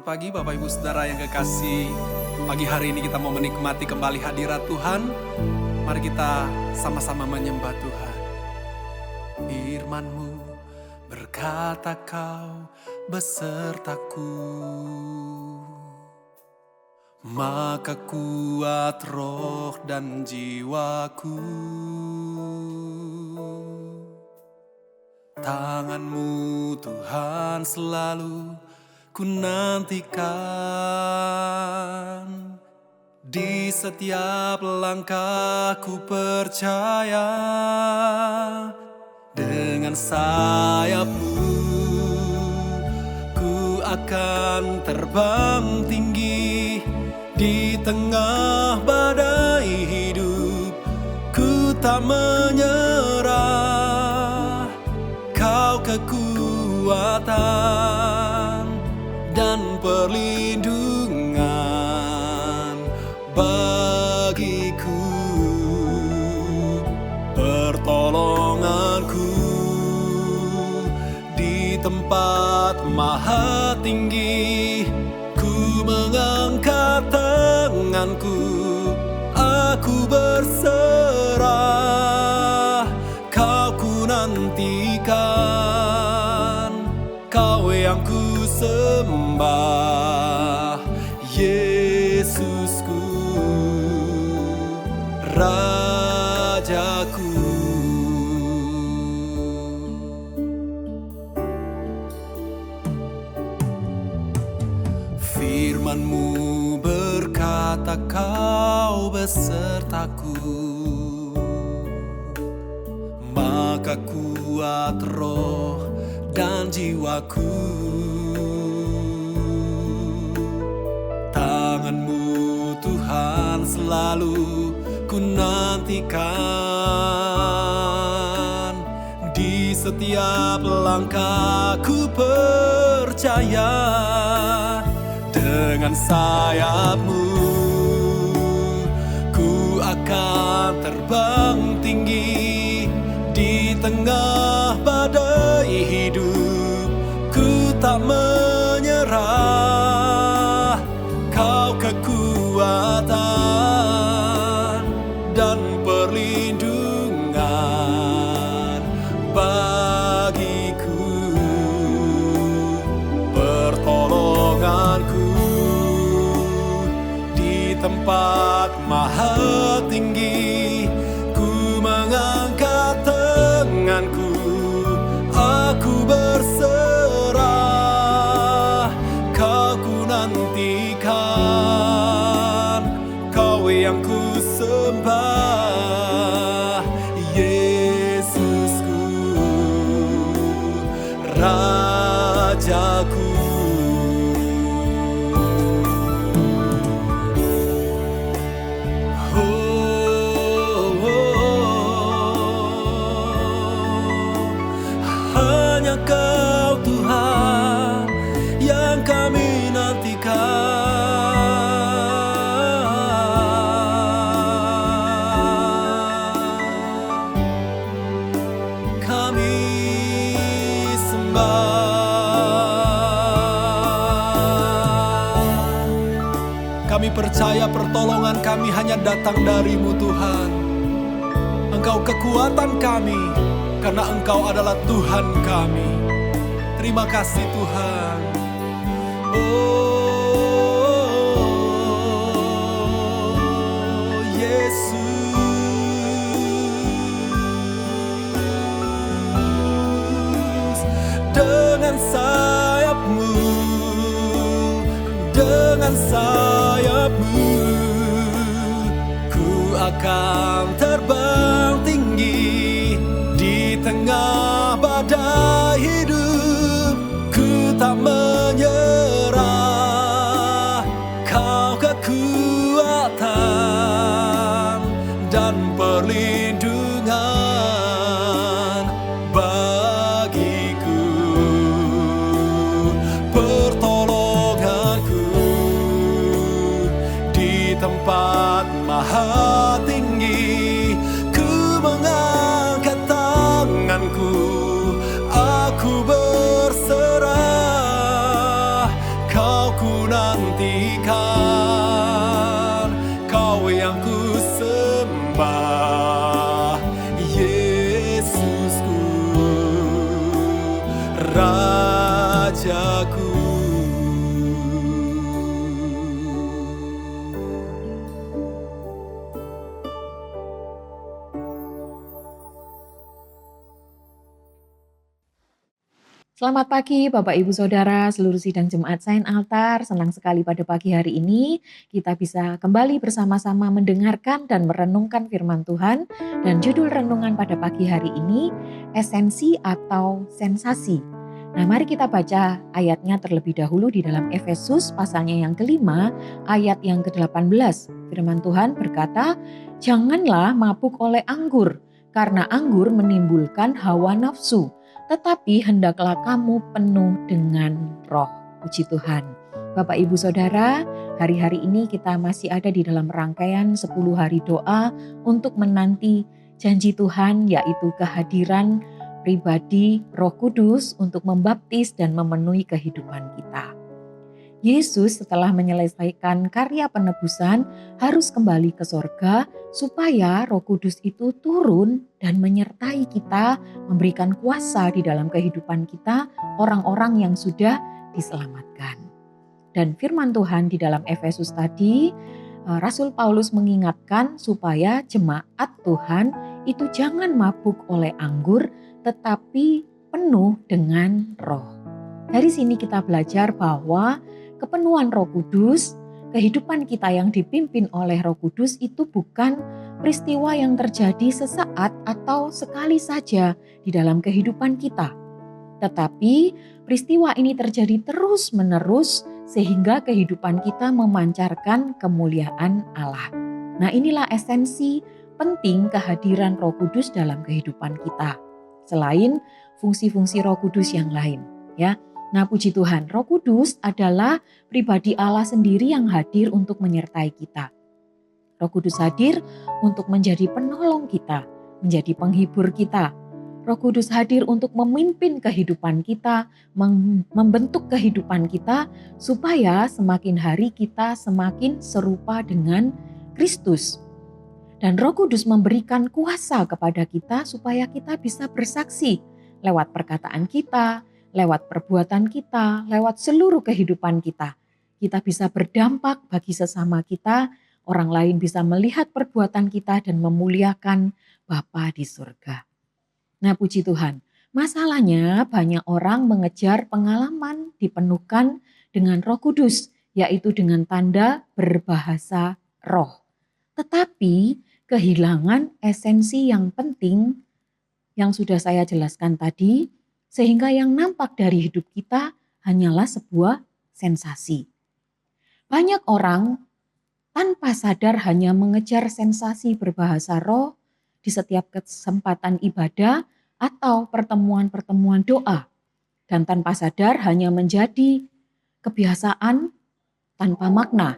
Selamat pagi Bapak Ibu Saudara yang kekasih. Pagi hari ini kita mau menikmati kembali hadirat Tuhan. Mari kita sama-sama menyembah Tuhan. Firman-Mu berkata Kau besertaku, maka kuat roh dan jiwaku. Tangan-Mu Tuhan selalu ku nantikan, di setiap langkahku percaya, dengan sayap-Mu ku akan terbang tinggi di tengah badai hidup. Ku tak menyerah, Kau kekuatan dan perlindungan bagiku, pertolonganku di tempat maha tinggi. Ku mengangkat tanganku, aku berserah, Kau ku nantikan, Kau yang ku sembah, Yesusku, Rajaku. Firman-Mu berkata Kau besertaku, maka kuat roh dan jiwaku. Tangan-Mu Tuhan selalu ku nantikan, di setiap langkahku percaya, dengan sayap-Mu ku akan terbang tinggi di tengah badai hidup. Ku tak menyerah, Kau kekuatan dan perlindungan bagiku, pertolonganku di tempat maha tinggi. Ku mengangkat tanganku, aku berserah, Kau ku nantikan, Kau yang ku sembah, Yesusku, Rajaku. Hanya Kau Tuhan yang kami nantikan, kami sembah. Kami percaya pertolongan kami hanya datang dari-Mu Tuhan. Engkau kekuatan kami, karena Engkau adalah Tuhan kami. Terima kasih Tuhan. Oh Yesus, dengan sayap-Mu, dengan sayap-Mu ku akan terbang tinggi di tengah badai hidup. Ku tak menyerah, Kau kekuatan dan perlindungan bagiku, pertolonganku di tempat maha tinggi. Ku mengangkat tanganku, aku berserah, Kau ku Selamat pagi Bapak Ibu Saudara, seluruh sidang Jemaat Saint Altar. Senang sekali pada pagi hari ini kita bisa kembali bersama-sama mendengarkan dan merenungkan firman Tuhan. Dan judul renungan pada pagi hari ini, esensi atau sensasi. Nah, mari kita baca ayatnya terlebih dahulu di dalam Efesus pasalnya yang kelima, ayat yang ke-18. Firman Tuhan berkata, "Janganlah mabuk oleh anggur, karena anggur menimbulkan hawa nafsu. Tetapi hendaklah kamu penuh dengan roh." Puji Tuhan. Bapak Ibu Saudara, hari-hari ini kita masih ada di dalam rangkaian 10 hari doa untuk menanti janji Tuhan, yaitu kehadiran pribadi Roh Kudus untuk membaptis dan memenuhi kehidupan kita. Yesus setelah menyelesaikan karya penebusan harus kembali ke sorga supaya Roh Kudus itu turun dan menyertai kita, memberikan kuasa di dalam kehidupan kita, orang-orang yang sudah diselamatkan. Dan firman Tuhan di dalam Efesus tadi, Rasul Paulus mengingatkan supaya jemaat Tuhan itu jangan mabuk oleh anggur, tetapi penuh dengan roh. Dari sini kita belajar bahwa kepenuhan Roh Kudus, kehidupan kita yang dipimpin oleh Roh Kudus itu bukan peristiwa yang terjadi sesaat atau sekali saja di dalam kehidupan kita. Tetapi peristiwa ini terjadi terus-menerus sehingga kehidupan kita memancarkan kemuliaan Allah. Nah, inilah esensi penting kehadiran Roh Kudus dalam kehidupan kita. Selain fungsi-fungsi Roh Kudus yang lain, ya. Nah, puji Tuhan, Roh Kudus adalah pribadi Allah sendiri yang hadir untuk menyertai kita. Roh Kudus hadir untuk menjadi penolong kita, menjadi penghibur kita. Roh Kudus hadir untuk memimpin kehidupan kita, membentuk kehidupan kita supaya semakin hari kita semakin serupa dengan Kristus. Dan Roh Kudus memberikan kuasa kepada kita supaya kita bisa bersaksi lewat perkataan kita, lewat perbuatan kita, lewat seluruh kehidupan kita. Kita bisa berdampak bagi sesama kita, orang lain bisa melihat perbuatan kita dan memuliakan Bapa di surga. Nah, puji Tuhan, masalahnya banyak orang mengejar pengalaman dipenuhkan dengan Roh Kudus, yaitu dengan tanda berbahasa roh. Tetapi kehilangan esensi yang penting yang sudah saya jelaskan tadi, sehingga yang nampak dari hidup kita hanyalah sebuah sensasi. Banyak orang tanpa sadar hanya mengejar sensasi berbahasa roh di setiap kesempatan ibadah atau pertemuan-pertemuan doa. Dan tanpa sadar hanya menjadi kebiasaan tanpa makna.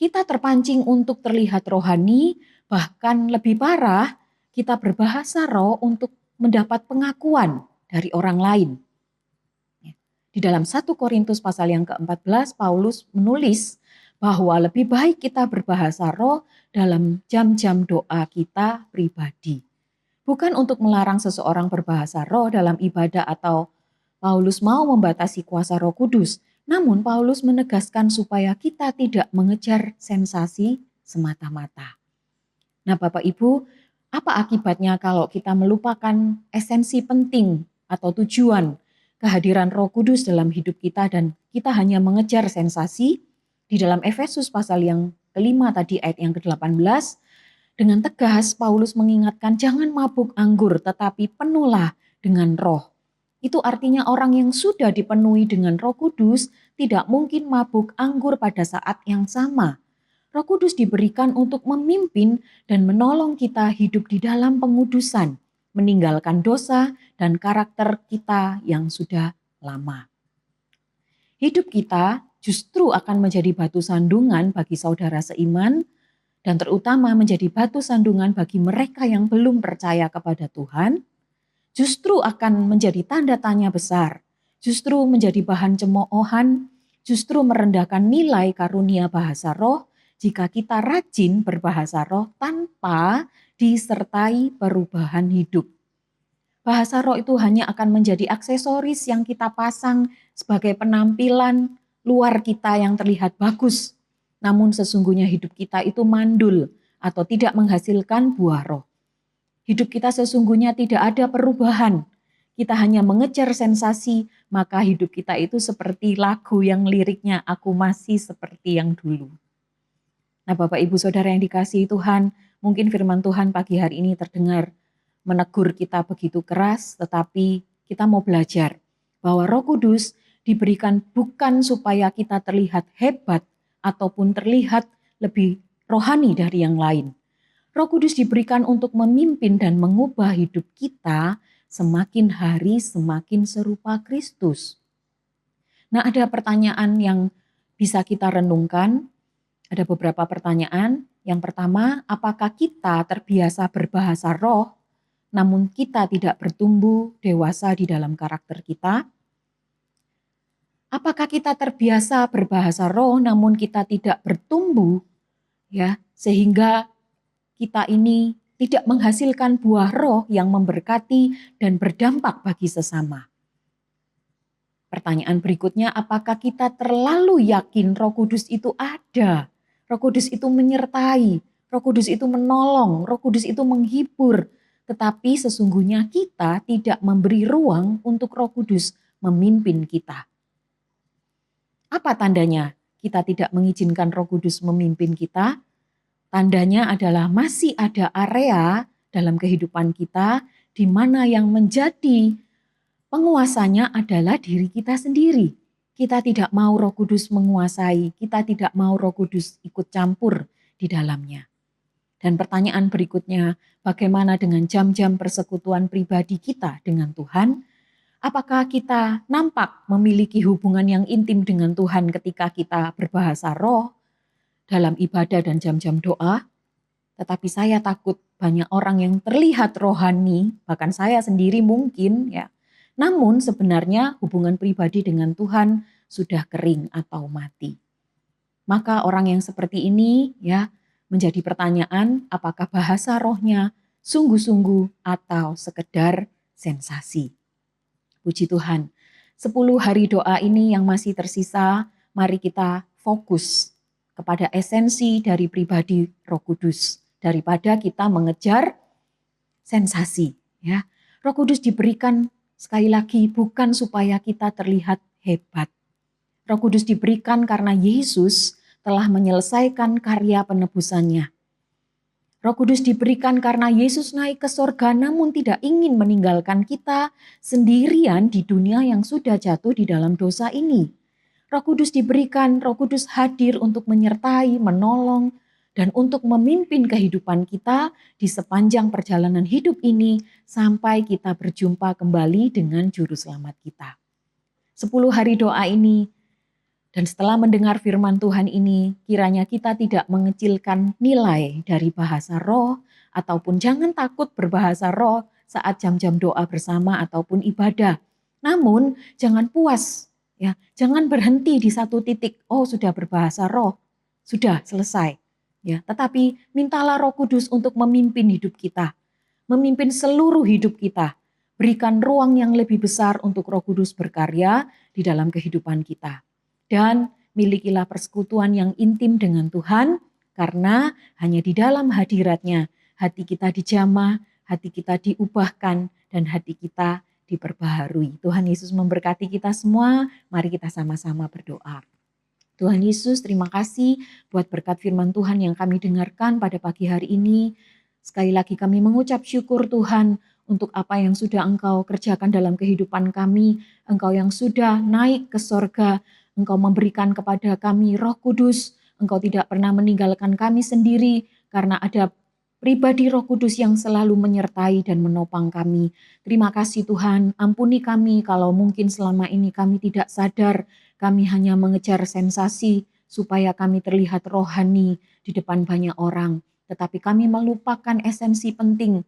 Kita terpancing untuk terlihat rohani, bahkan lebih parah, kita berbahasa roh untuk mendapat pengakuan dari orang lain. Di dalam 1 Korintus pasal yang ke-14, Paulus menulis bahwa lebih baik kita berbahasa roh dalam jam-jam doa kita pribadi. Bukan untuk melarang seseorang berbahasa roh dalam ibadah atau Paulus mau membatasi kuasa Roh Kudus. Namun Paulus menegaskan supaya kita tidak mengejar sensasi semata-mata. Nah, Bapak Ibu, apa akibatnya kalau kita melupakan esensi penting atau tujuan kehadiran Roh Kudus dalam hidup kita dan kita hanya mengejar sensasi? Di dalam Efesus pasal yang kelima tadi ayat yang ke-18, dengan tegas Paulus mengingatkan jangan mabuk anggur tetapi penuhlah dengan roh. Itu artinya orang yang sudah dipenuhi dengan Roh Kudus tidak mungkin mabuk anggur pada saat yang sama. Roh Kudus diberikan untuk memimpin dan menolong kita hidup di dalam pengudusan, meninggalkan dosa dan karakter kita yang sudah lama. Hidup kita justru akan menjadi batu sandungan bagi saudara seiman dan terutama menjadi batu sandungan bagi mereka yang belum percaya kepada Tuhan. Justru akan menjadi tanda tanya besar, justru menjadi bahan cemoohan, justru merendahkan nilai karunia bahasa roh jika kita rajin berbahasa roh tanpa disertai perubahan hidup. Bahasa roh itu hanya akan menjadi aksesoris yang kita pasang sebagai penampilan luar kita yang terlihat bagus. Namun sesungguhnya hidup kita itu mandul atau tidak menghasilkan buah roh. Hidup kita sesungguhnya tidak ada perubahan. kita hanya mengejar sensasi, maka hidup kita itu seperti lagu yang liriknya aku masih seperti yang dulu. Nah, Bapak Ibu Saudara yang dikasihi Tuhan, mungkin firman Tuhan pagi hari ini terdengar menegur kita begitu keras, tetapi kita mau belajar bahwa Roh Kudus diberikan bukan supaya kita terlihat hebat ataupun terlihat lebih rohani dari yang lain. Roh Kudus diberikan untuk memimpin dan mengubah hidup kita semakin hari semakin serupa Kristus. Nah, ada pertanyaan yang bisa kita renungkan. Ada beberapa pertanyaan. Yang pertama, apakah kita terbiasa berbahasa roh, namun kita tidak bertumbuh dewasa di dalam karakter kita? Apakah kita terbiasa berbahasa roh, namun kita tidak bertumbuh, ya, sehingga kita ini tidak menghasilkan buah roh yang memberkati dan berdampak bagi sesama? Pertanyaan berikutnya, apakah kita terlalu yakin Roh Kudus itu ada? Roh Kudus itu menyertai, Roh Kudus itu menolong, Roh Kudus itu menghibur. Tetapi sesungguhnya kita tidak memberi ruang untuk Roh Kudus memimpin kita. Apa tandanya kita tidak mengizinkan Roh Kudus memimpin kita? Tandanya adalah masih ada area dalam kehidupan kita di mana yang menjadi penguasanya adalah diri kita sendiri. Kita tidak mau Roh Kudus menguasai, kita tidak mau Roh Kudus ikut campur di dalamnya. Dan pertanyaan berikutnya, bagaimana dengan jam-jam persekutuan pribadi kita dengan Tuhan? Apakah kita nampak memiliki hubungan yang intim dengan Tuhan ketika kita berbahasa roh dalam ibadah dan jam-jam doa? Tetapi saya takut banyak orang yang terlihat rohani, bahkan saya sendiri mungkin ya. Namun sebenarnya hubungan pribadi dengan Tuhan sudah kering atau mati. Maka orang yang seperti ini ya menjadi pertanyaan, apakah bahasa rohnya sungguh-sungguh atau sekedar sensasi. Puji Tuhan, 10 hari doa ini yang masih tersisa, mari kita fokus kepada esensi dari pribadi Roh Kudus daripada kita mengejar sensasi. Ya, Roh Kudus diberikan sekali lagi bukan supaya kita terlihat hebat. Roh Kudus diberikan karena Yesus telah menyelesaikan karya penebusannya. Roh Kudus diberikan karena Yesus naik ke sorga namun tidak ingin meninggalkan kita sendirian di dunia yang sudah jatuh di dalam dosa ini. Roh Kudus diberikan, Roh Kudus hadir untuk menyertai, menolong, dan untuk memimpin kehidupan kita di sepanjang perjalanan hidup ini sampai kita berjumpa kembali dengan Juru Selamat kita. 10 hari doa ini, dan setelah mendengar firman Tuhan ini, kiranya kita tidak mengecilkan nilai dari bahasa roh, ataupun jangan takut berbahasa roh saat jam-jam doa bersama ataupun ibadah. Namun jangan puas, ya, jangan berhenti di satu titik, oh sudah berbahasa roh, sudah selesai. Ya, tetapi mintalah Roh Kudus untuk memimpin hidup kita, memimpin seluruh hidup kita. Berikan ruang yang lebih besar untuk Roh Kudus berkarya di dalam kehidupan kita. Dan milikilah persekutuan yang intim dengan Tuhan, karena hanya di dalam hadirat-Nya hati kita dijamah, hati kita diubahkan, dan hati kita diperbaharui. Tuhan Yesus memberkati kita semua, mari kita sama-sama berdoa. Tuhan Yesus, terima kasih buat berkat firman Tuhan yang kami dengarkan pada pagi hari ini. Sekali lagi kami mengucap syukur Tuhan untuk apa yang sudah Engkau kerjakan dalam kehidupan kami. Engkau yang sudah naik ke sorga, Engkau memberikan kepada kami Roh Kudus. Engkau tidak pernah meninggalkan kami sendiri karena ada pribadi Roh Kudus yang selalu menyertai dan menopang kami. Terima kasih Tuhan, ampuni kami kalau mungkin selama ini kami tidak sadar, kami hanya mengejar sensasi supaya kami terlihat rohani di depan banyak orang. Tetapi kami melupakan esensi penting,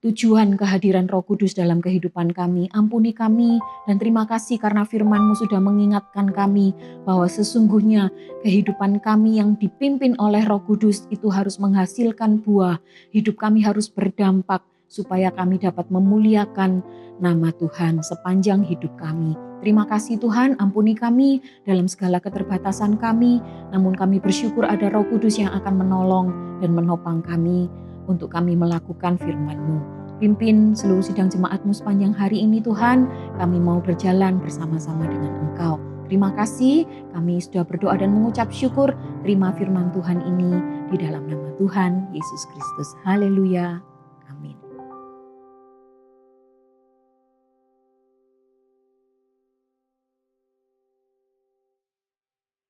tujuan kehadiran Roh Kudus dalam kehidupan kami. Ampuni kami dan terima kasih karena firman-Mu sudah mengingatkan kami bahwa sesungguhnya kehidupan kami yang dipimpin oleh Roh Kudus itu harus menghasilkan buah. Hidup kami harus berdampak supaya kami dapat memuliakan nama Tuhan sepanjang hidup kami. Terima kasih Tuhan, ampuni kami dalam segala keterbatasan kami, namun kami bersyukur ada Roh Kudus yang akan menolong dan menopang kami untuk kami melakukan firman-Mu. pimpin seluruh sidang jemaat-Mu sepanjang hari ini Tuhan. Kami mau berjalan bersama-sama dengan Engkau. Terima kasih, kami sudah berdoa dan mengucap syukur. Terima firman Tuhan ini di dalam nama Tuhan Yesus Kristus. Haleluya. Amin.